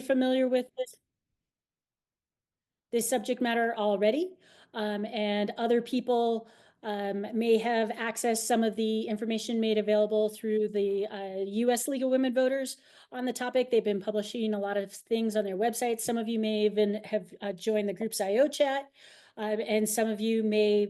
familiar with this subject matter already, and other people may have accessed some of the information made available through the U.S. League of Women Voters on the topic. They've been publishing a lot of things on their website. Some of you may even have joined the group's I.O. chat. And some of you may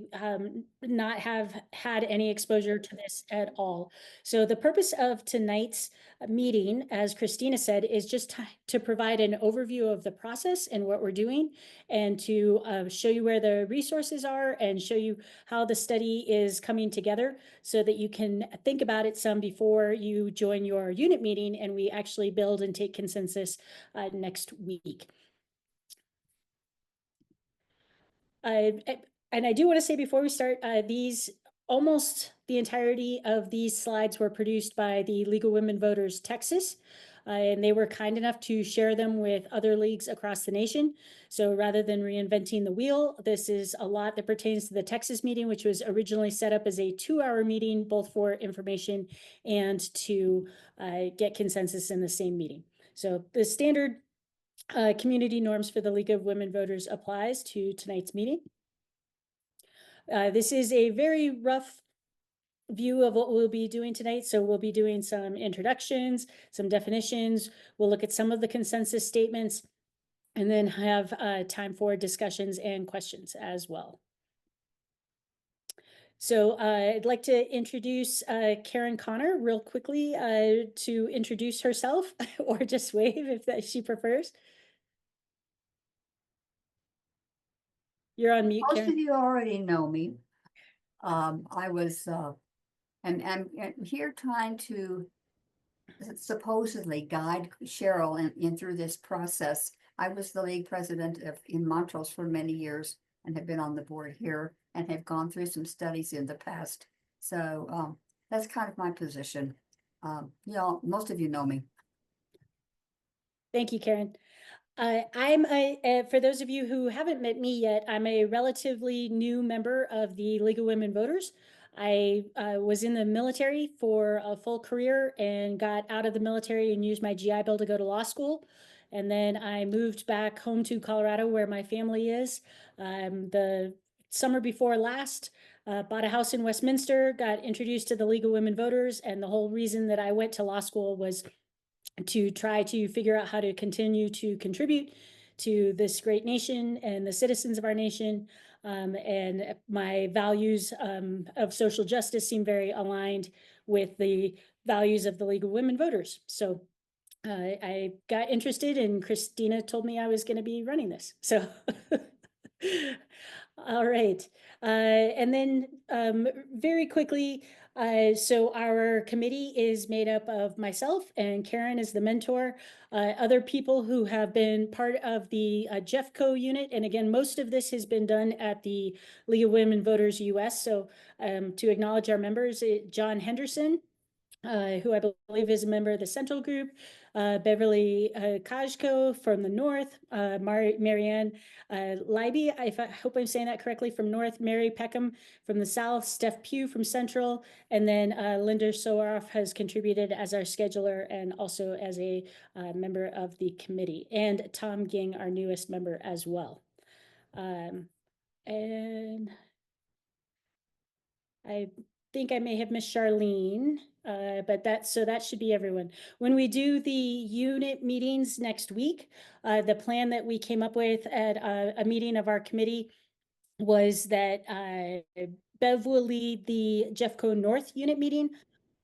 not have had any exposure to this at all. So the purpose of tonight's meeting, as Christina said, is just to provide an overview of the process and what we're doing, and to show you where the resources are and show you how the study is coming together so that you can think about it some before you join your unit meeting and we actually build and take consensus next week. And I do want to say before we start, almost the entirety of these slides were produced by the League of Women Voters Texas, and they were kind enough to share them with other leagues across the nation. So rather than reinventing the wheel, this is a lot that pertains to the Texas meeting, which was originally set up as a 2-hour meeting, both for information and to get consensus in the same meeting. So the standard community norms for the League of Women Voters applies to tonight's meeting. This is a very rough view of what we'll be doing tonight. So we'll be doing some introductions, some definitions. We'll look at some of the consensus statements, and then have time for discussions and questions as well. So I'd like to introduce Karen Connor real quickly to introduce herself, or just wave if she prefers. You're on mute, Karen. Most of you already know me. I was, and I'm here trying to supposedly guide Cheryl in through this process. I was the league president in Montrose for many years and have been on the board here and have gone through some studies in the past. So that's kind of my position. Most of you know me. Thank you, Karen. For those of you who haven't met me yet, I'm a relatively new member of the League of Women Voters. I was in the military for a full career and got out of the military and used my GI Bill to go to law school. And then I moved back home to Colorado, where my family is. The summer before last, bought a house in Westminster, got introduced to the League of Women Voters, and the whole reason that I went to law school was to try to figure out how to continue to contribute to this great nation and the citizens of our nation. And my values of social justice seem very aligned with the values of the League of Women Voters. So I got interested, and Christina told me I was going to be running this. So all right. And then very quickly, so our committee is made up of myself, and Karen is the mentor, other people who have been part of the JeffCo unit. And again, most of this has been done at the League of Women Voters US. So to acknowledge our members, John Henderson, who I believe is a member of the Central Group, Beverly Kajko from the North, Marianne Leiby, I hope I'm saying that correctly, from North, Mary Peckham from the South, Steph Pugh from Central, and then Linda Soaroff has contributed as our scheduler and also as a member of the committee, and Tom Ging, our newest member as well. And I think I may have missed Charlene, but that should be everyone. When we do the unit meetings next week, the plan that we came up with at a meeting of our committee was that Bev will lead the JeffCo North unit meeting.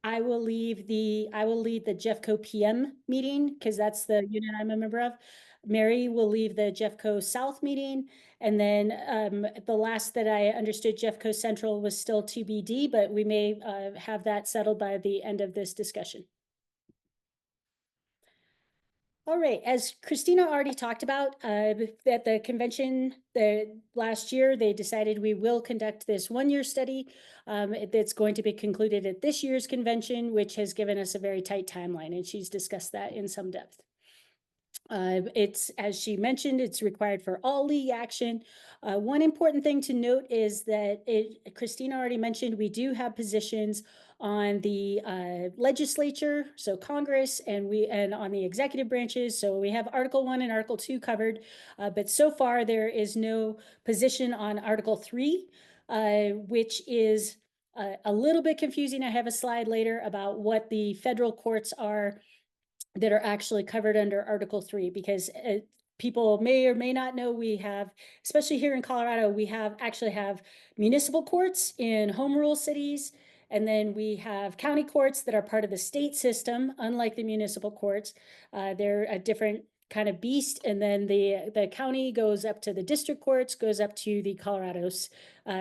I will lead the JeffCo PM meeting, because that's the unit I'm a member of. Mary will leave the JeffCo South meeting. And then the last that I understood, JeffCo Central was still TBD, but we may have that settled by the end of this discussion. All right, as Christina already talked about, at the convention last year, they decided we will conduct this one-year study that's going to be concluded at this year's convention, which has given us a very tight timeline, and she's discussed that in some depth. It's, as she mentioned, it's required for all league action. One important thing to note is that Christina already mentioned, we do have positions on the legislature, so Congress, and on the executive branches. So we have Article 1 and Article 2 covered, but so far there is no position on Article 3, which is a little bit confusing. I have a slide later about what the federal courts are that are actually covered under Article 3, because people may or may not know, we have, especially here in Colorado, we actually have municipal courts in home rule cities, and then we have county courts that are part of the state system, unlike the municipal courts. They're a different kind of beast, and then the county goes up to the district courts, goes up to the Colorado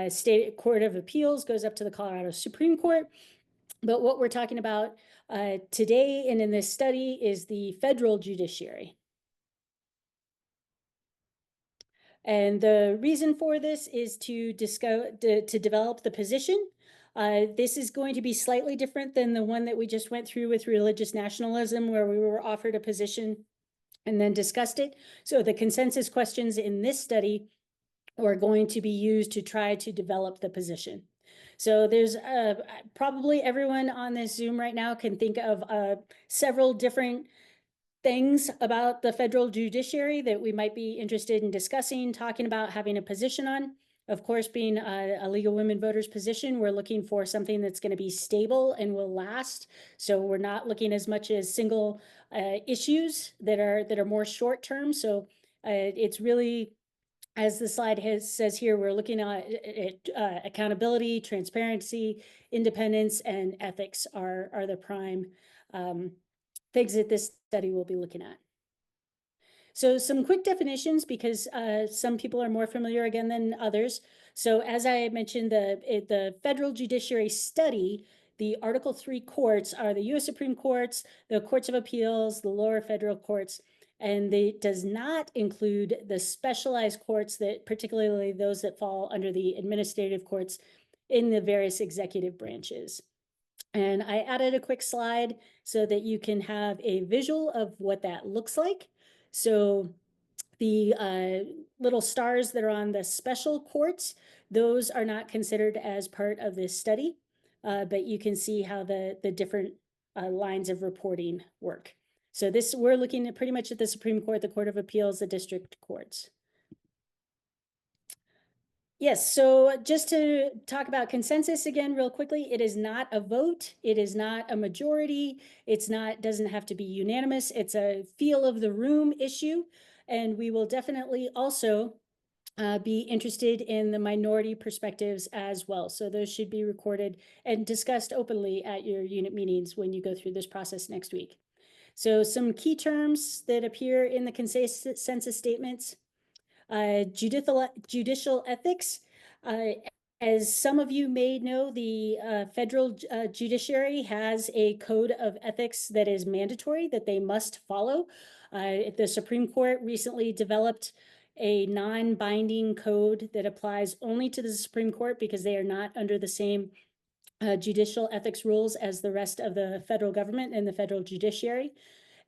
State Court of Appeals, goes up to the Colorado Supreme Court. But what we're talking about today and in this study is the federal judiciary. And the reason for this is to develop the position. This is going to be slightly different than the one that we just went through with religious nationalism, where we were offered a position and then discussed it. So the consensus questions in this study are going to be used to try to develop the position. So there's probably everyone on this Zoom right now can think of several different things about the federal judiciary that we might be interested in discussing, talking about, having a position on. Of course, being a League of Women Voters position, we're looking for something that's going to be stable and will last. So we're not looking as much as single issues that are more short term. So it's really, as the slide says here, we're looking at accountability, transparency, independence, and ethics are the prime things that this study will be looking at. So some quick definitions, because some people are more familiar again than others. So as I mentioned, the federal judiciary study, the Article 3 courts are the U.S. Supreme Courts, the Courts of Appeals, the lower federal courts, and it does not include the specialized courts, that particularly those that fall under the administrative courts in the various executive branches. And I added a quick slide so that you can have a visual of what that looks like. So the little stars that are on the special courts, those are not considered as part of this study, but you can see how the different lines of reporting work. So we're looking at pretty much at the Supreme Court, the Court of Appeals, the district courts. Yes, so just to talk about consensus again real quickly, it is not a vote, it is not a majority, doesn't have to be unanimous, it's a feel of the room issue, and we will definitely also be interested in the minority perspectives as well. So those should be recorded and discussed openly at your unit meetings when you go through this process next week. So some key terms that appear in the consensus statements. Judicial ethics. As some of you may know, the federal judiciary has a code of ethics that is mandatory, that they must follow. The Supreme Court recently developed a non-binding code that applies only to the Supreme Court, because they are not under the same judicial ethics rules as the rest of the federal government and the federal judiciary.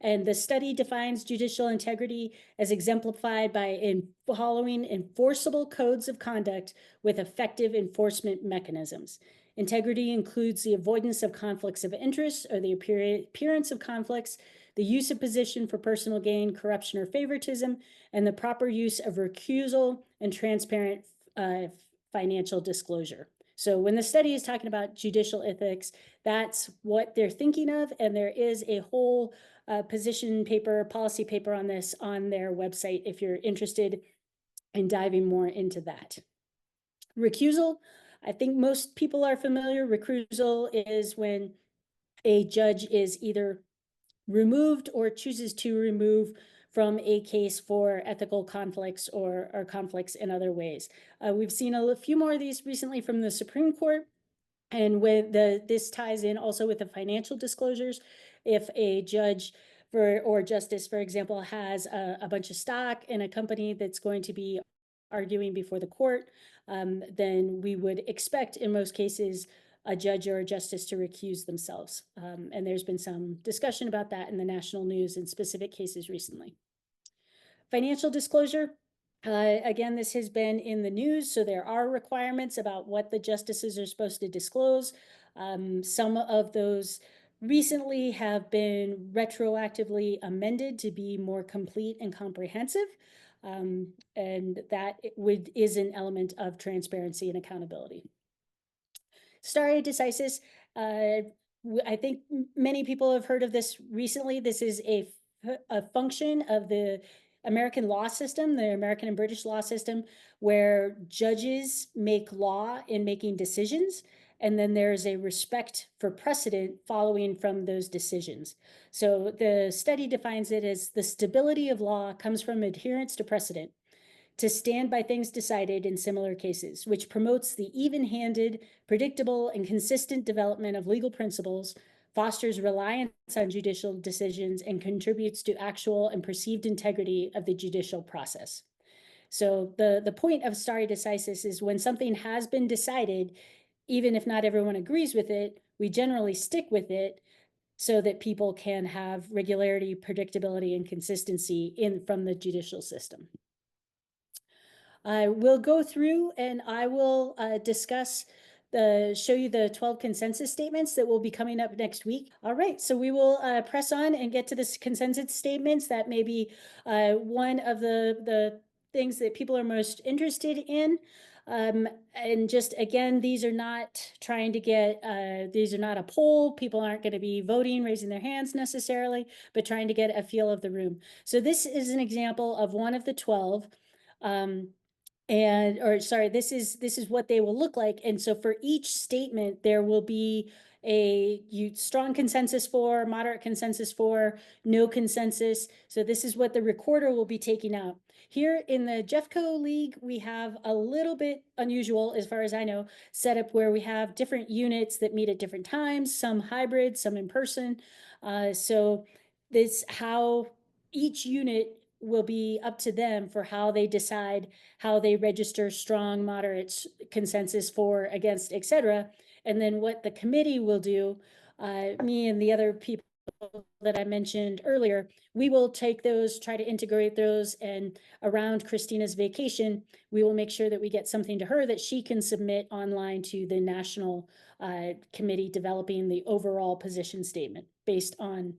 And the study defines judicial integrity as exemplified by following enforceable codes of conduct with effective enforcement mechanisms. Integrity includes the avoidance of conflicts of interest or the appearance of conflicts, the use of position for personal gain, corruption, or favoritism, and the proper use of recusal and transparent financial disclosure. So when the study is talking about judicial ethics, that's what they're thinking of, and there is a whole position paper, policy paper on this on their website if you're interested in diving more into that. Recusal, I think most people are familiar. Recusal is when a judge is either removed or chooses to remove from a case for ethical conflicts or conflicts in other ways. We've seen a few more of these recently from the Supreme Court. And this ties in also with the financial disclosures. If a judge or justice, for example, has a bunch of stock in a company that's going to be arguing before the court, then we would expect in most cases a judge or a justice to recuse themselves. And there's been some discussion about that in the national news in specific cases recently. Financial disclosure. Again, this has been in the news, so there are requirements about what the justices are supposed to disclose. Some of those recently have been retroactively amended to be more complete and comprehensive. And that is an element of transparency and accountability. Stare decisis, I think many people have heard of this recently. This is a function of the American law system, the American and British law system, where judges make law in making decisions, and then there's a respect for precedent following from those decisions. So the study defines it as the stability of law comes from adherence to precedent, to stand by things decided in similar cases, which promotes the even-handed, predictable, and consistent development of legal principles, fosters reliance on judicial decisions, and contributes to actual and perceived integrity of the judicial process. So the point of stare decisis is when something has been decided, even if not everyone agrees with it, we generally stick with it so that people can have regularity, predictability, and consistency from the judicial system. I will go through and I will discuss show you the 12 consensus statements that will be coming up next week. All right, so we will press on and get to the consensus statements. That may be one of the things that people are most interested in. And just again, these are not trying to get, these are not a poll. People aren't going to be voting, raising their hands necessarily, but trying to get a feel of the room. So this is an example of one of the 12. This is what they will look like. And so for each statement, there will be a strong consensus for, moderate consensus for, no consensus. So this is what the recorder will be taking out. Here in the Jeffco League, we have a little bit unusual, as far as I know, setup where we have different units that meet at different times, some hybrid, some in person. So this how each unit will be up to them for how they decide how they register strong, moderate, consensus for, against, etc. And then what the committee will do, me and the other people that I mentioned earlier, we will take those, try to integrate those, and around Christina's vacation, we will make sure that we get something to her that she can submit online to the national committee developing the overall position statement based on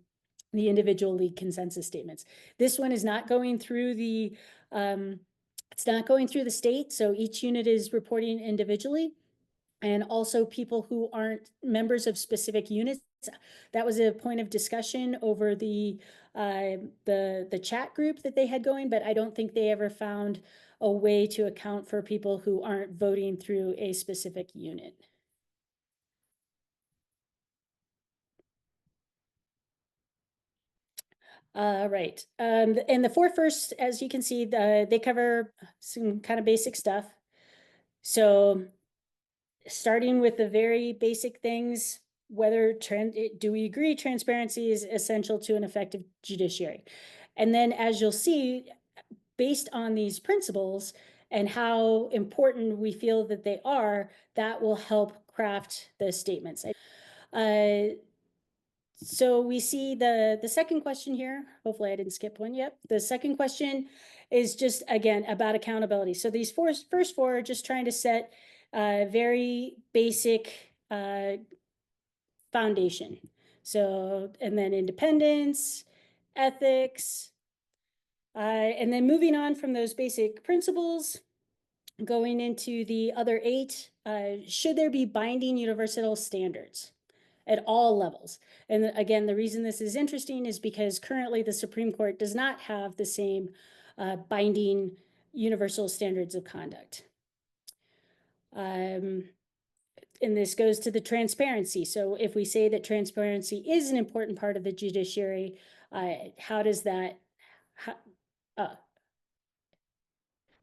the individual league consensus statements. This one is not going through the it's not going through the state, so each unit is reporting individually. And also people who aren't members of specific units. That was a point of discussion over the chat group that they had going, but I don't think they ever found a way to account for people who aren't voting through a specific unit. Right. And the four first, as you can see, they cover some kind of basic stuff. So starting with the very basic things, do we agree transparency is essential to an effective judiciary? And then as you'll see, based on these principles and how important we feel that they are, that will help craft the statements. So we see the second question here. Hopefully I didn't skip one yet. The second question is just, again, about accountability. So these first four are just trying to set a very basic foundation. So, and then independence, ethics, and then moving on from those basic principles, going into the other 8, should there be binding universal standards at all levels? And again, the reason this is interesting is because currently the Supreme Court does not have the same binding universal standards of conduct. And this goes to the transparency. So if we say that transparency is an important part of the judiciary, how does that,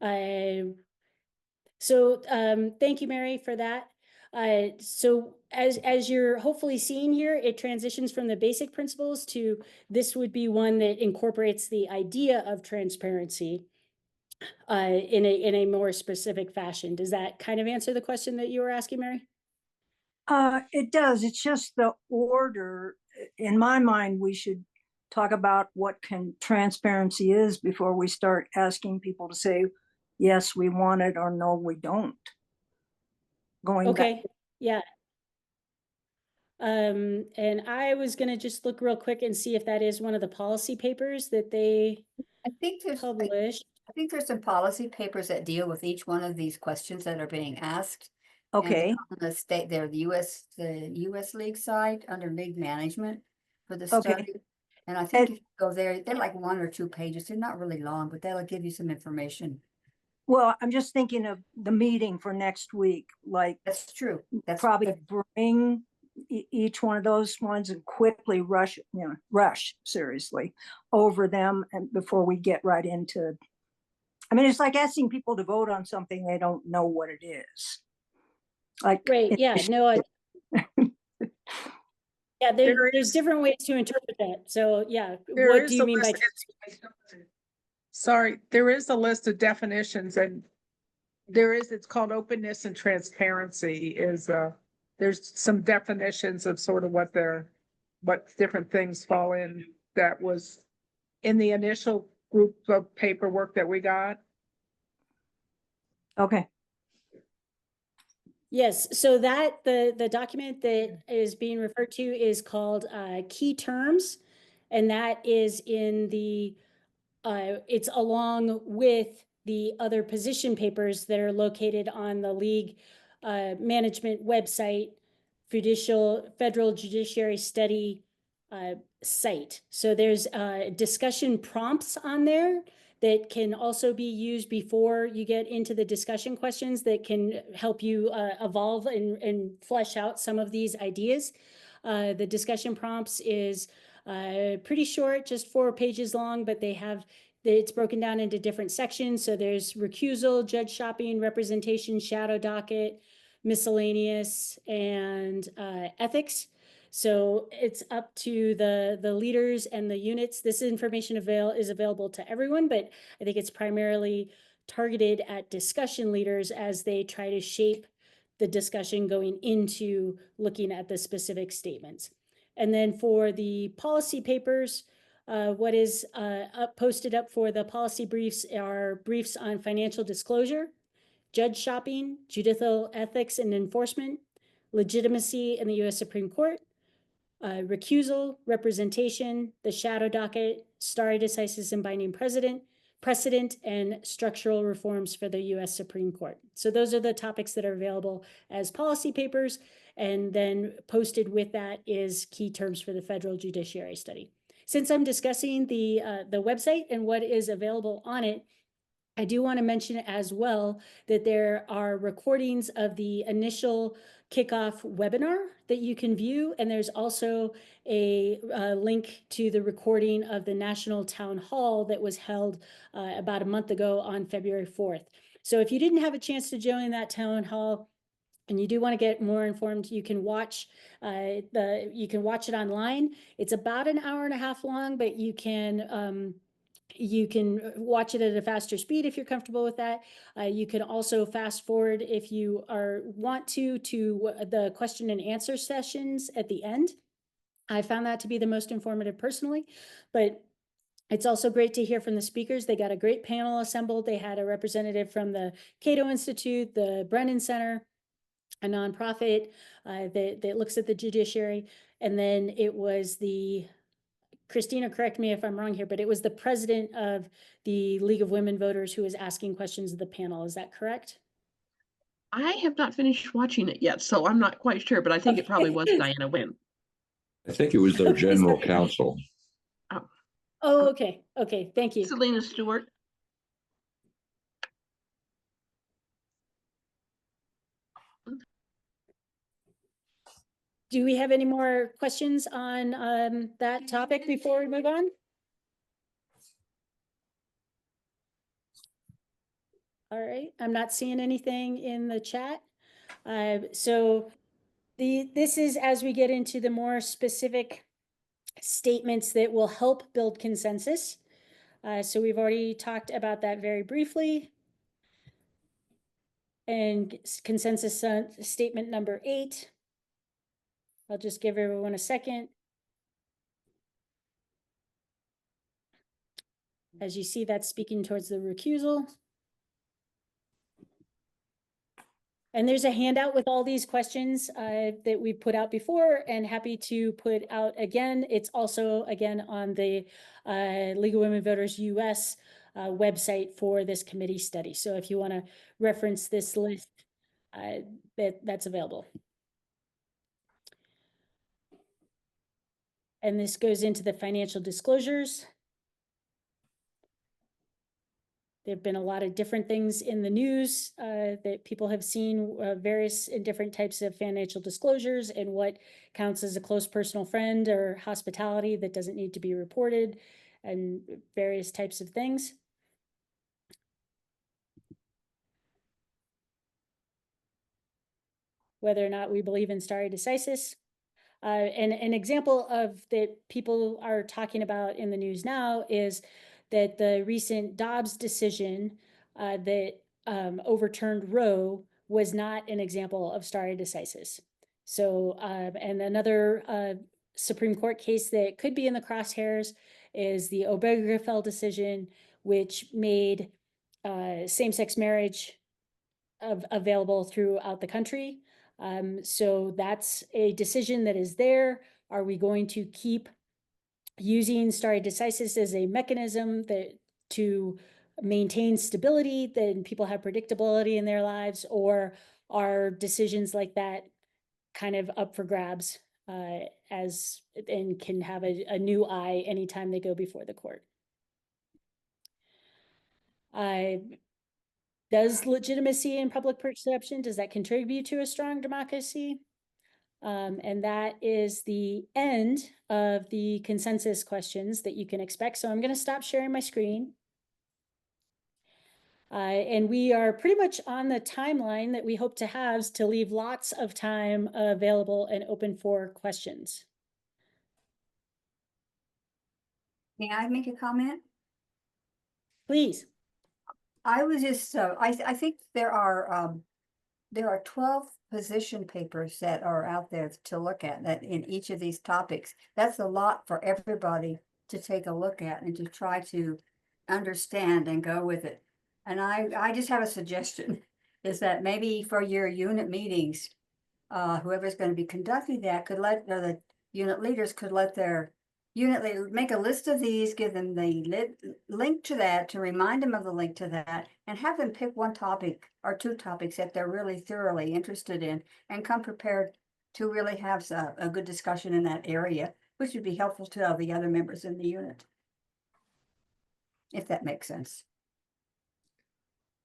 thank you, Mary, for that. So as you're hopefully seeing here, it transitions from the basic principles to this would be one that incorporates the idea of transparency in a more specific fashion. Does that kind of answer the question that you were asking, Mary? It does. It's just the order. In my mind, we should talk about what transparency is before we start asking people to say, yes, we want it, or no, we don't. Going back. Okay, yeah. And I was gonna just look real quick and see if that is one of the policy papers that they I think published. I think there's some policy papers that deal with each one of these questions that are being asked. And Okay, on the state there, the US League side under league management for the okay. study. And I And- think if you go there, they're like 1 or 2 pages. They're not really long, but that'll give you some information. Well, I'm just thinking of the meeting for next week, like That's true. probably bring each one of those ones and quickly rush seriously over them and before we get right into, I mean, it's like asking people to vote on something they don't know what it is. Like, Right, yeah, no, yeah, There there's is- different ways to interpret that. So, yeah, There what is do you a mean by? list- Sorry, there is a list of definitions and it's called openness and transparency there's some definitions of sort of what different things fall in that was in the initial group of paperwork that we got. okay, Yes, so that the document that is being referred to is called key terms, and that is in the it's along with the other position papers that are located on the league management website, Federal Judiciary Study site. So there's discussion prompts on there that can also be used before you get into the discussion questions that can help you evolve and flesh out some of these ideas. The discussion prompts is pretty short, just 4 pages long, but it's broken down into different sections. So there's recusal, judge shopping, representation, shadow docket, miscellaneous, and ethics. So it's up to the leaders and the units. This information is available to everyone, but I think it's primarily targeted at discussion leaders as they try to shape the discussion going into looking at the specific statements. And then for the policy papers, what is posted up for the policy briefs are briefs on financial disclosure, judge shopping, judicial ethics and enforcement, legitimacy in the U.S. Supreme Court, recusal, representation, the shadow docket, stare decisis and binding precedent, and structural reforms for the U.S. Supreme Court. So those are the topics that are available as policy papers, and then posted with that is key terms for the Federal Judiciary Study. Since I'm discussing the website and what is available on it, I do want to mention as well that there are recordings of the initial kickoff webinar that you can view, and there's also a link to the recording of the National Town Hall that was held about a month ago on February 4th. So if you didn't have a chance to join that town hall, and you do want to get more informed, you can watch it online. It's about an hour and a half long, but you can watch it at a faster speed if you're comfortable with that. You can also fast forward if you want to the question and answer sessions at the end. I found that to be the most informative personally, but it's also great to hear from the speakers. They got a great panel assembled. They had a representative from the Cato Institute, the Brennan Center, a nonprofit that looks at the judiciary. And then it was Christina, correct me if I'm wrong here, but it was the president of the League of Women Voters who was asking questions of the panel. Is that correct? I have not finished watching it yet, so I'm not quite sure, but I think it probably was Diana Wynn. I think it was their Okay, general sorry. counsel. Oh, okay. Okay, thank you. Selena Stewart. Do we have any more questions on that topic before we move on? All right, I'm not seeing anything in the chat. So this is as we get into the more specific statements that will help build consensus. So we've already talked about that very briefly. And consensus statement number 8. I'll just give everyone a second. As you see, that's speaking towards the recusal. And there's a handout with all these questions that we've put out before and happy to put out again. It's also, again, on the League of Women Voters US website for this committee study. So if you want to reference this list, that's available. And this goes into the financial disclosures. There've been a lot of different things in the news that people have seen, various and different types of financial disclosures and what counts as a close personal friend or hospitality that doesn't need to be reported, and various types of things. Whether or not we believe in stare decisis. And an example of that people are talking about in the news now is that the recent Dobbs decision that overturned Roe was not an example of stare decisis. So, and another Supreme Court case that could be in the crosshairs is the Obergefell decision, which made same-sex marriage available throughout the country. So that's a decision that is there. Are we going to keep using stare decisis as a mechanism that to maintain stability, then people have predictability in their lives, or are decisions like that kind of up for grabs as and can have a new eye anytime they go before the court? Does legitimacy in public perception, does that contribute to a strong democracy? And that is the end of the consensus questions that you can expect. So I'm going to stop sharing my screen. And we are pretty much on the timeline that we hope to have to leave lots of time available and open for questions. May I make a comment? Please. I was just, I think there are 12 position papers that are out there to look at that in each of these topics. That's a lot for everybody to take a look at and to try to understand and go with it. And I just have a suggestion, is that maybe for your unit meetings, whoever's going to be conducting that could let, or the unit leaders could let their unit leader make a list of these, give them the link to that, to remind them of the link to that, and have them pick one topic or two topics that they're really thoroughly interested in, and come prepared to really have a good discussion in that area, which would be helpful to all the other members in the unit, if that makes sense.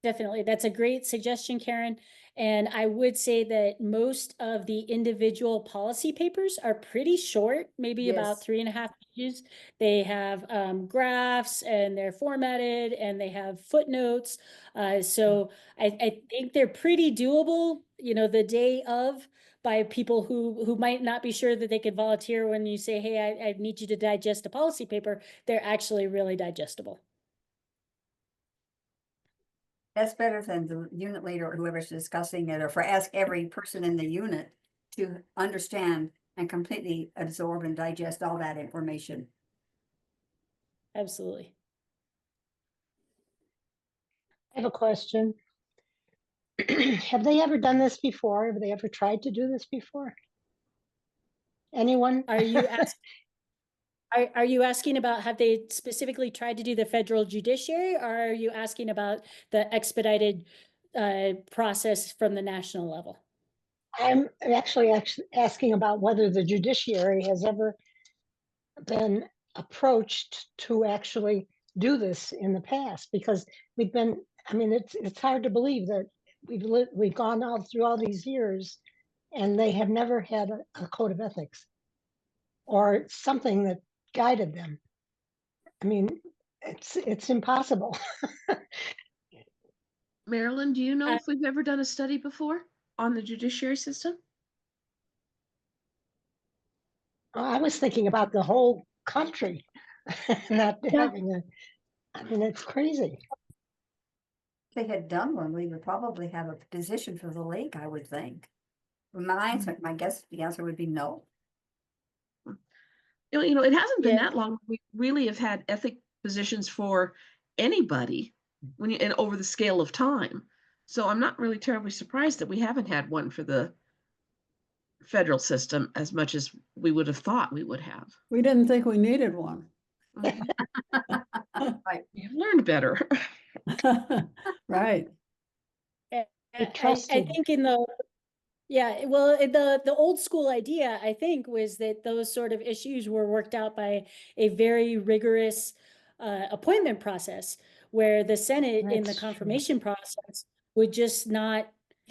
Definitely. That's a great suggestion, Karen. And I would say that most of the individual policy papers are pretty short, maybe about Yes. 3.5 pages. They have graphs and they're formatted and they have footnotes. So I think they're pretty doable, you know, the day of, by people who might not be sure that they could volunteer when you say, hey, I need you to digest a policy paper. They're actually really digestible. That's better than the unit leader or whoever's discussing it, or for ask every person in the unit to understand and completely absorb and digest all that information. Absolutely. I have a question. Have they ever done this before? Have they ever tried to do this before? Anyone? Are you asking? Are you asking about, have they specifically tried to do the federal judiciary, or are you asking about the expedited process from the national level? I'm actually asking about whether the judiciary has ever been approached to actually do this in the past, because we've been, I mean, it's hard to believe that we've gone out through all these years and they have never had a code of ethics or something that guided them. I mean, it's impossible. Marilyn, do you know if we've ever done a study before on the judiciary system? I was thinking about the whole country, not having a, I mean, it's crazy. If they had done one, we would probably have a position for the league, I would think. My guess, the answer would be no. You know, it hasn't been Yeah. that long. We really have had ethic positions for anybody when you, and over the scale of time. So I'm not really terribly surprised that we haven't had one for the federal system as much as we would have thought we would have. We didn't think we needed one. Right. You've learned better. Right. I trusted. think in the, yeah, well, the old school idea, I think, was that those sort of issues were worked out by a very rigorous appointment process, where the Senate in the That's true. confirmation process would just not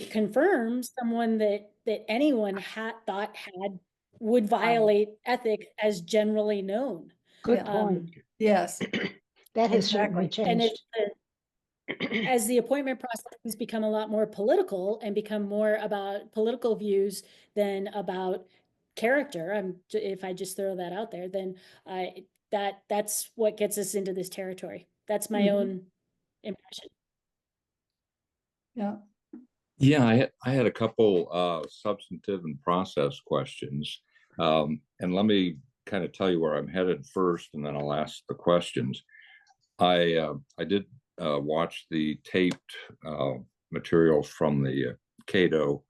confirm someone that anyone had thought would violate ethics as generally known. Good Yeah. point. Yes. That has certainly exactly. And changed. as the appointment process has become a lot more political and become more about political views than about character, if I just throw that out there, then that's what gets us into this territory. That's my own impression. Yeah. Yeah, I had a couple substantive and process questions. And let me kind of tell you where I'm headed first, and then I'll ask the questions. I did watch the taped material from the Cato,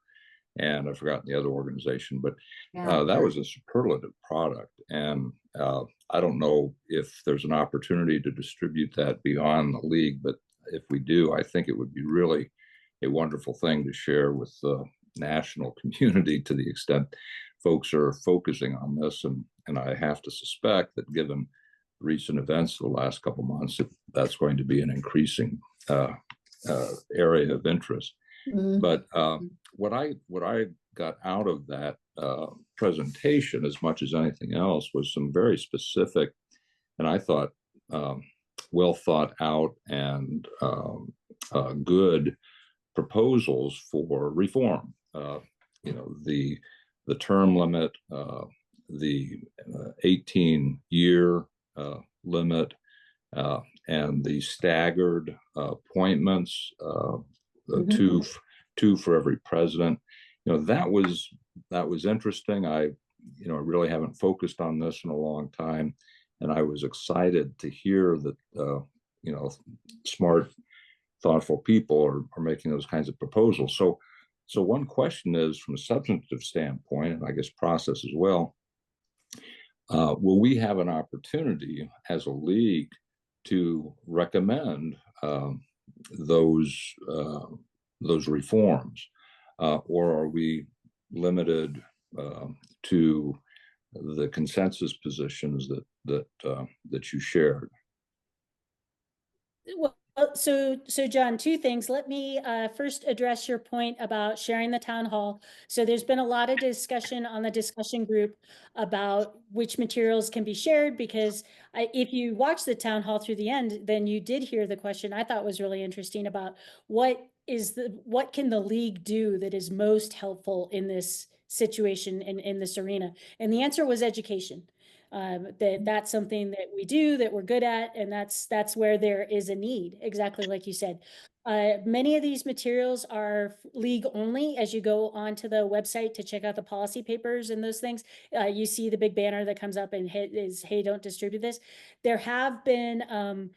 and I've forgotten the other organization, but Yeah. that was a superlative product. And I don't know if there's an opportunity to distribute that beyond the league, but if we do, I think it would be really a wonderful thing to share with the national community, to the extent folks are focusing on this. And I have to suspect that, given recent events of the last couple of months, that's going to be an increasing area of interest. But what I got out of that presentation, as much as anything else, was some very specific, and I thought well thought out and good proposals for reform. The term limit, the 18-year limit, and the staggered appointments, two for every president. That was interesting. I really haven't focused on this in a long time, and I was excited to hear that smart, thoughtful people are making those kinds of proposals. So one question is, from a substantive standpoint, and I guess process as well, will we have an opportunity as a league to recommend those reforms, or are we limited to the consensus positions that you shared? Well, so John, two things. Let me first address your point about sharing the town hall. So there's been a lot of discussion on the discussion group about which materials can be shared, because if you watch the town hall through the end, then you did hear the question I thought was really interesting about what can the league do that is most helpful in this situation, in this arena? And the answer was education. That's something that we do, that we're good at, and that's where there is a need, exactly like you said. Many of these materials are league only. As you go onto the website to check out the policy papers and those things, you see the big banner that comes up and hey, don't distribute this. There have been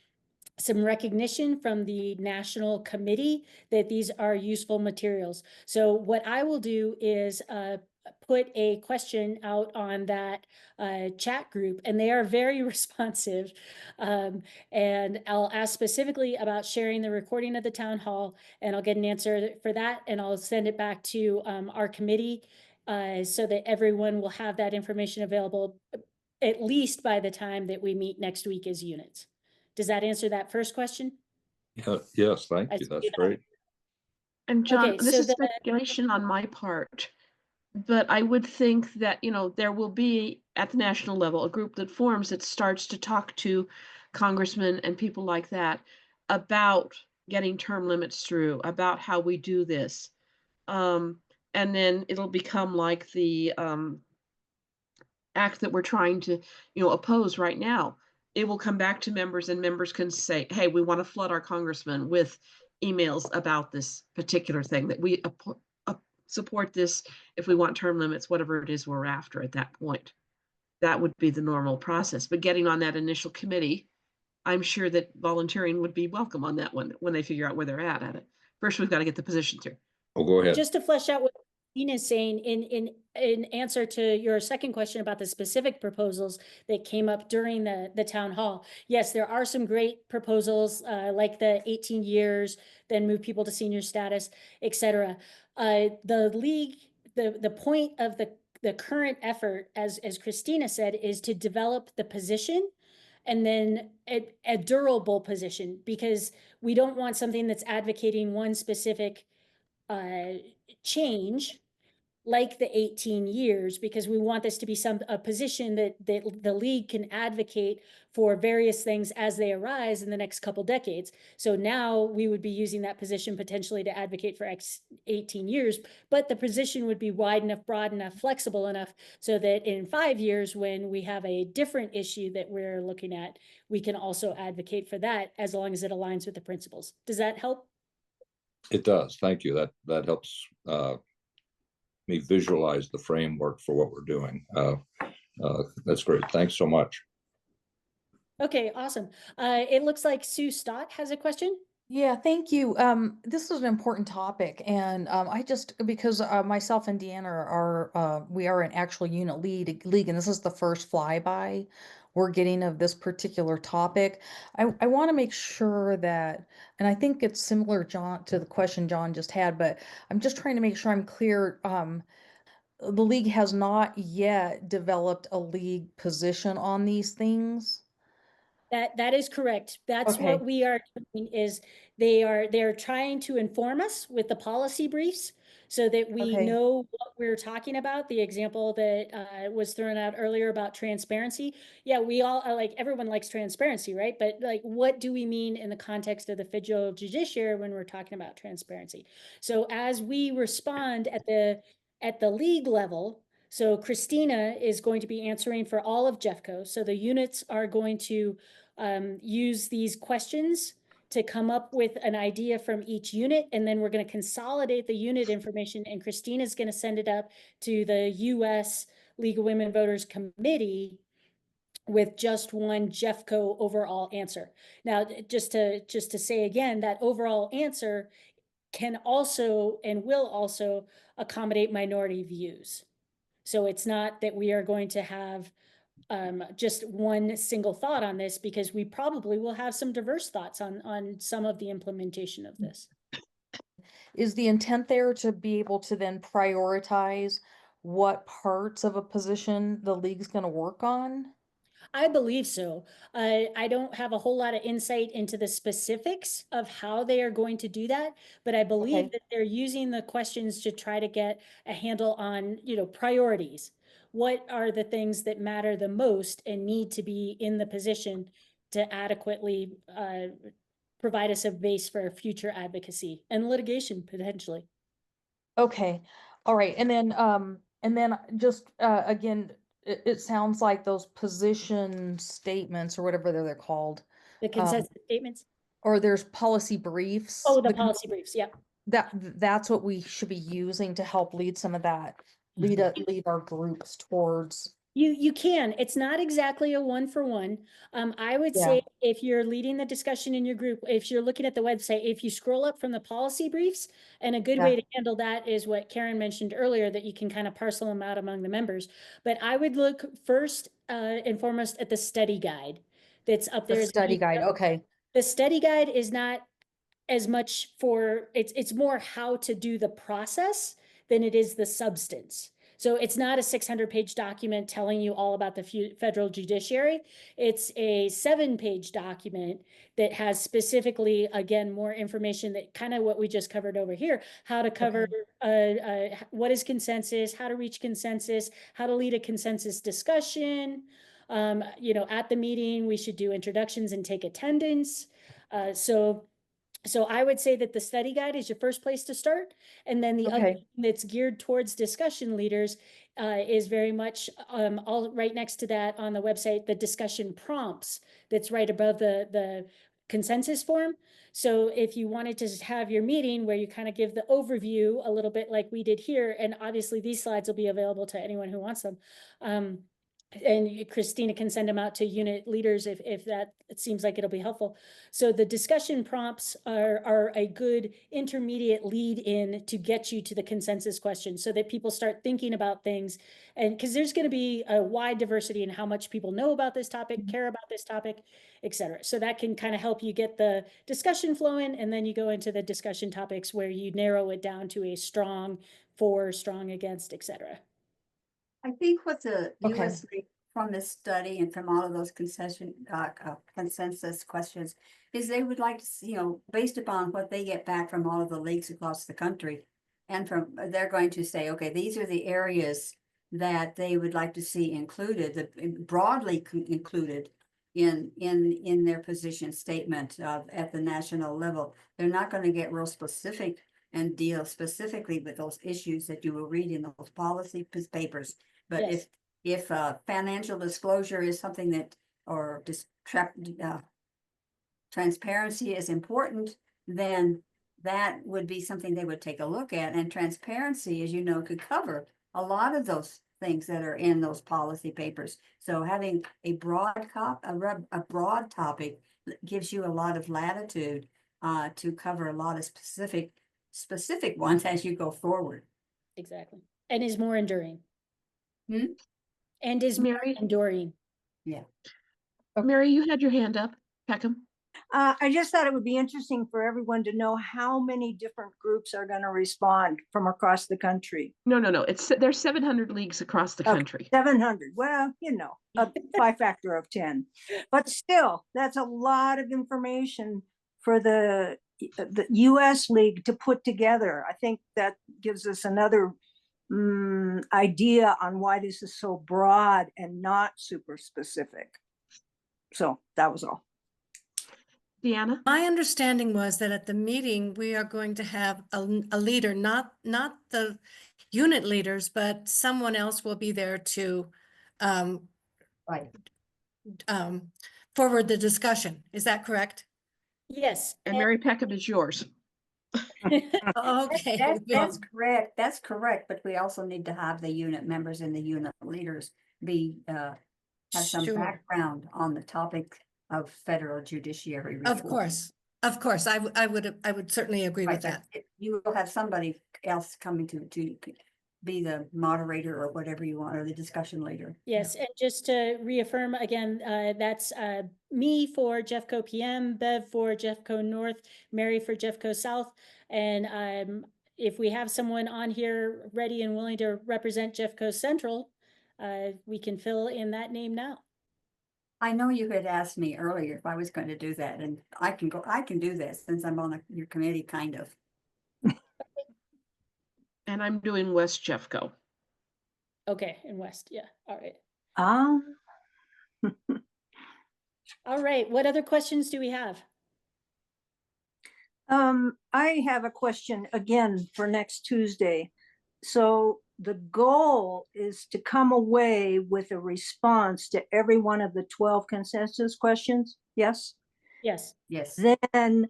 some recognition from the national committee that these are useful materials. So what I will do is put a question out on that chat group, and they are very responsive. And I'll ask specifically about sharing the recording of the town hall, and I'll get an answer for that, and I'll send it back to our committee so that everyone will have that information available at least by the time that we meet next week as units. Does that answer that first question? Yes, thank you. That's great. And John, Okay, this so is speculation on my part, but I would think that, there will be at the national level a group that forms that starts to talk to congressmen and people like that about getting term limits through, about how we do this. And then it'll become like the act that we're trying to, oppose right now. It will come back to members, and members can say, hey, we want to flood our congressman with emails about this particular thing, that we support this if we want term limits, whatever it is we're after at that point. That would be the normal process. But getting on that initial committee, I'm sure that volunteering would be welcome on that one when they figure out where they're at it. First, we've got to get the position through. Oh, go ahead. Just to flesh out what Tina's saying in answer to your second question about the specific proposals that came up during the town hall. Yes, there are some great proposals, like the 18 years, then move people to senior status, etc. The league, the point of the current effort, as Christina said, is to develop the position and then a durable position, because we don't want something that's advocating one specific change like the 18 years, because we want this to be a position that the league can advocate for various things as they arise in the next couple decades. So now we would be using that position potentially to advocate for 18 years, but the position would be wide enough, broad enough, flexible enough so that in 5 years, when we have a different issue that we're looking at, we can also advocate for that as long as it aligns with the principles. Does that help? It does. Thank you. That helps me visualize the framework for what we're doing. That's great. Thanks so much. Okay, awesome. It looks like Sue Stott has a question. Yeah, thank you. This is an important topic, and I just because myself and Deanna we are an actual unit league, and this is the first flyby we're getting of this particular topic. I want to make sure that, and I think it's similar, John, to the question John just had, but I'm just trying to make sure I'm clear. The league has not yet developed a league position on these things. That is correct. That's Okay. what we are doing, is they're trying to inform us with the policy briefs so that we Okay. know what we're talking about. The example that was thrown out earlier about transparency. Yeah, we all are like, everyone likes transparency, right? But like, what do we mean in the context of the federal judiciary when we're talking about transparency? So as we respond at the league level, so Christina is going to be answering for all of Jeffco. So the units are going to use these questions to come up with an idea from each unit, and then we're going to consolidate the unit information, and Christina's going to send it up to the U.S. League of Women Voters Committee with just one Jeffco overall answer. Now, just to say again, that overall answer can also and will also accommodate minority views. So it's not that we are going to have just one single thought on this, because we probably will have some diverse thoughts on some of the implementation of this. Is the intent there to be able to then prioritize what parts of a position the league's going to work on? I believe so. I don't have a whole lot of insight into the specifics of how they are going to do that, but I believe Okay. that they're using the questions to try to get a handle on, priorities. What are the things that matter the most and need to be in the position to adequately provide us a base for future advocacy and litigation potentially. Okay. All right. And then just again, it sounds like those position statements or whatever they're called, The consensus statements. or there's policy briefs. Oh, the policy briefs. Yep. That's what we should be using to help lead some of that, lead our groups towards. You can. It's not exactly a 1-for-1. I would Yeah. say if you're leading the discussion in your group, if you're looking at the website, if you scroll up from the policy briefs, and a good way to handle that is what Karen mentioned earlier, that you can kind of parcel them out among the members. But I would look first and foremost at the study guide that's up there. The study guide. Okay. The study guide is not as much for, it's more how to do the process than it is the substance. So it's not a 600-page document telling you all about the federal judiciary. It's a 7-page document that has specifically, again, more information that kind of what we just covered over here, how to cover what is consensus, how to reach consensus, how to lead a consensus discussion. At the meeting, we should do introductions and take attendance. So I would say that the study guide is your first place to start. And then the other thing that's geared towards discussion leaders is very much all right next to that on the website, the discussion prompts that's right above the consensus form. So if you wanted to have your meeting where you kind of give the overview a little bit like we did here, and obviously these slides will be available to anyone who wants them. And Christina can send them out to unit leaders if that, it seems like it'll be helpful. So the discussion prompts are a good intermediate lead in to get you to the consensus question so that people start thinking about things. And because there's going to be a wide diversity in how much people know about this topic, care about this topic, et cetera. So that can kind of help you get the discussion flowing. And then you go into the discussion topics where you narrow it down to a strong for, strong against, et cetera. I think what the Okay. US League from this study and from all of those consensus questions is they would like to see, based upon what they get back from all of the leagues across the country. And they're going to say, okay, these are the areas that they would like to see included, broadly included in their position statement at the national level. They're not going to get real specific and deal specifically with those issues that you will read in those policy papers. But Yes. if financial disclosure is something that, or transparency is important, then that would be something they would take a look at. And transparency, as you know, could cover a lot of those things that are in those policy papers. So having a broad topic gives you a lot of latitude to cover a lot of specific ones as you go forward. Exactly. And is more enduring. Hmm? And is more Mary? enduring. Yeah. Mary, you had your hand up. Peckham. I just thought it would be interesting for everyone to know how many different groups are going to respond from across the country. No. There's 700 leagues across the Okay, country. 700. Well, by factor of 10. But still, that's a lot of information for the US League to put together. I think that gives us another idea on why this is so broad and not super specific. So that was all. Deanna? My understanding was that at the meeting, we are going to have a leader, not the unit leaders, but someone else will be there to Right. forward the discussion. Is that correct? Yes. And Mary Peckham is yours. Okay. That's correct. That's correct. But we also need to have the unit members and the unit leaders have some Sure. background on the topic of federal judiciary reform. Of course, I would certainly agree with Right, that. you will have somebody else coming to be the moderator or whatever you want, or the discussion leader. Yes, and just to reaffirm again, that's me for Jeffco PM, Bev for Jeffco North, Mary for Jeffco South. And if we have someone on here ready and willing to represent Jeffco Central, we can fill in that name now. I know you had asked me earlier if I was going to do that, and I can do this since I'm on your committee, kind of. And I'm doing West Jeffco. Okay, in West, yeah, all right. All right, what other questions do we have? I have a question again for next Tuesday. So the goal is to come away with a response to every one of the 12 consensus questions. Yes? Yes. Yes. Then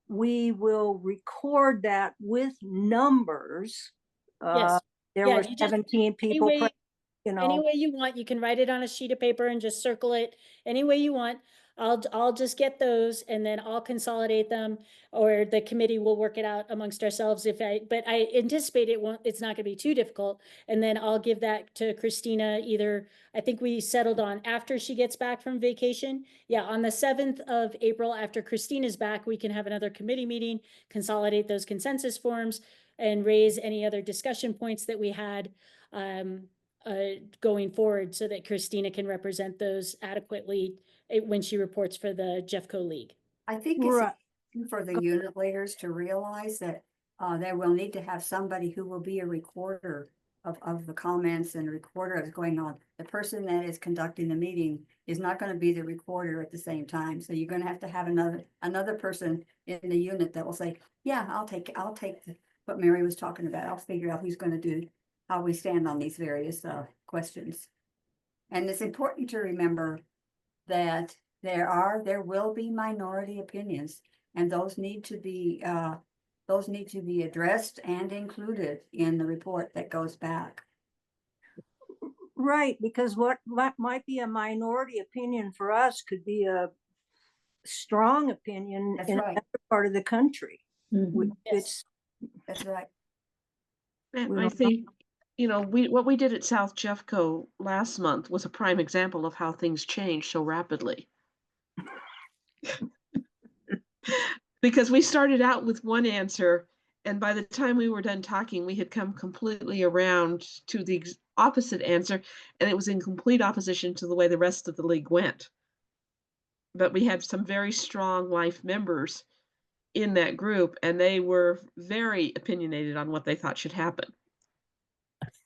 we will record that with numbers. Yes. There Yeah, were you just- 17 people, Anyway, you know. any way you want, you can write it on a sheet of paper and just circle it any way you want. I'll just get those and then I'll consolidate them, or the committee will work it out amongst ourselves but I anticipate it's not gonna be too difficult. And then I'll give that to Christina either, I think we settled on after she gets back from vacation. Yeah, on the 7th of April, after Christina's back, we can have another committee meeting, consolidate those consensus forms and raise any other discussion points that we had going forward so that Christina can represent those adequately when she reports for the Jeffco League. I think it's Right. important for the unit leaders to realize that they will need to have somebody who will be a recorder of the comments and a recorder of what's going on. The person that is conducting the meeting is not going to be the recorder at the same time. So you're going to have another person in the unit that will say, yeah, I'll take what Mary was talking about. I'll figure out who's going to do how we stand on these various questions. And it's important to remember that there will be minority opinions, and those need to be addressed and included in the report that goes back. Right, because what might be a minority opinion for us could be a strong opinion That's in right. another part of the country. Mhm. It's, That's right. And We I don't know. think, what we did at South Jeffco last month was a prime example of how things change so rapidly. Because we started out with one answer, and by the time we were done talking, we had come completely around to the opposite answer, and it was in complete opposition to the way the rest of the league went. But we had some very strong life members in that group, and they were very opinionated on what they thought should happen.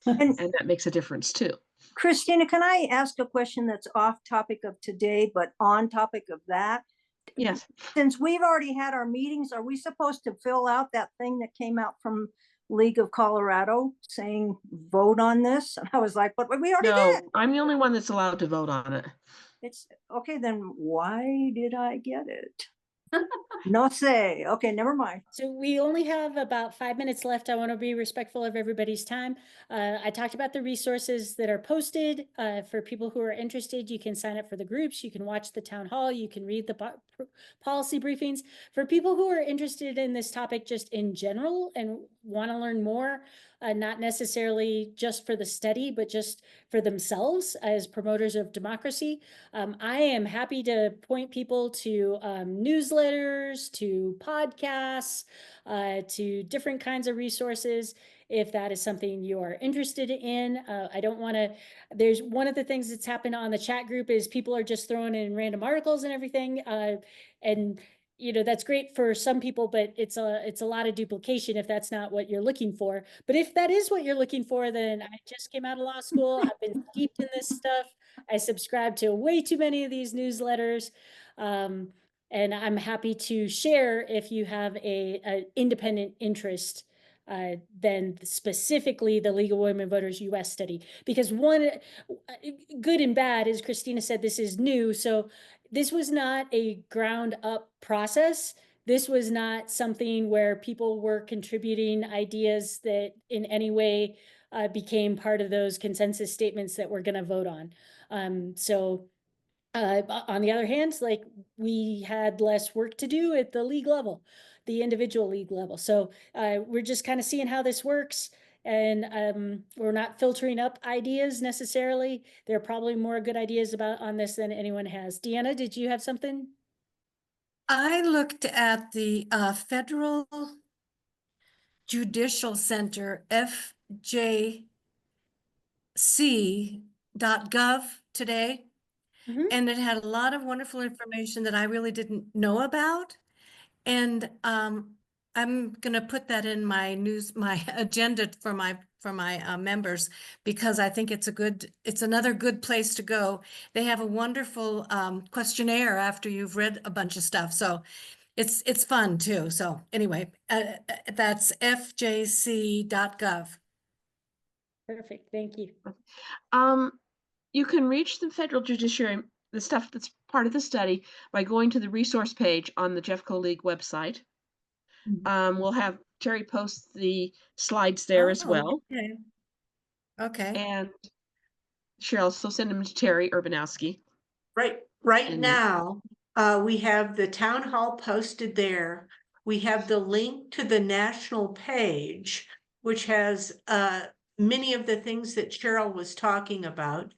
and And that makes a difference too. Christina, can I ask a question that's off topic of today, but on topic of that? Yes. Since we've already had our meetings, are we supposed to fill out that thing that came out from League of Colorado saying vote on this? And I was like, but we already did. No, I'm the only one that's allowed to vote on it. It's okay, then why did I get it? No say. Okay, never mind. So we only have about 5 minutes left. I want to be respectful of everybody's time. I talked about the resources that are posted for people who are interested. You can sign up for the groups. You can watch the town hall. You can read the policy briefings. For people who are interested in this topic just in general and want to learn more, not necessarily just for the study, but just for themselves as promoters of democracy, I am happy to point people to newsletters, to podcasts, to different kinds of resources if that is something you are interested in. I don't want to, there's one of the things that's happened on the chat group is people are just throwing in random articles and everything. And that's great for some people, but it's a lot of duplication if that's not what you're looking for. But if that is what you're looking for, then I just came out of law school. I've been steeped in this stuff. I subscribe to way too many of these newsletters. And I'm happy to share if you have a independent interest than specifically the League of Women Voters US study. Because one, good and bad, as Christina said, this is new. So this was not a ground up process. This was not something where people were contributing ideas that in any way became part of those consensus statements that we're going to vote on. So on the other hand, like we had less work to do at the league level, the individual league level. So we're just kind of seeing how this works. And we're not filtering up ideas necessarily. There are probably more good ideas on this than anyone has. Deanna, did you have something? I looked at the Federal Judicial Center, fjc.gov today, Mhm. and it had a lot of wonderful information that I really didn't know about. And I'm gonna put that in my agenda for my members, because I think it's another good place to go. They have a wonderful questionnaire after you've read a bunch of stuff, so it's fun too. So anyway, that's fjc.gov. Perfect, thank you. You can reach the Federal Judiciary, the stuff that's part of the study, by going to the resource page on the Jeffco League website. We'll have Terry post the slides there as well. Okay. And Cheryl, so send them to Terry Urbanowski. Right And- now, we have the town hall posted there. We have the link to the national page, which has many of the things that Cheryl was talking about.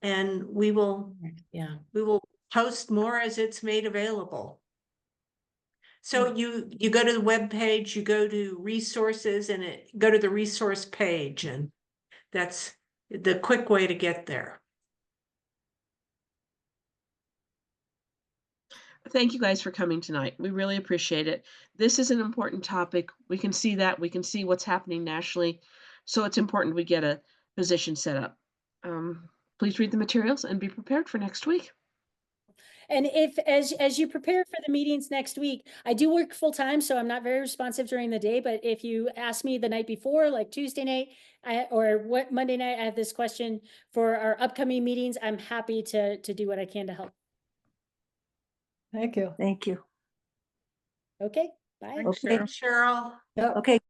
And we will post more as it's made available. So you go to the web page, you go to resources, and go to the resource page, and that's the quick way to get there. Thank you guys for coming tonight. We really appreciate it. This is an important topic. We can see that. We can see what's happening nationally. So it's important we get a position set up. Please read the materials and be prepared for next week. And if, as you prepare for the meetings next week, I do work full time, so I'm not very responsive during the day, but if you ask me the night before, like Tuesday night, or what Monday night, I have this question for our upcoming meetings, I'm happy to do what I can to help. Thank you. Thank you. Okay, bye. Okay. Cheryl. Yep. Okay,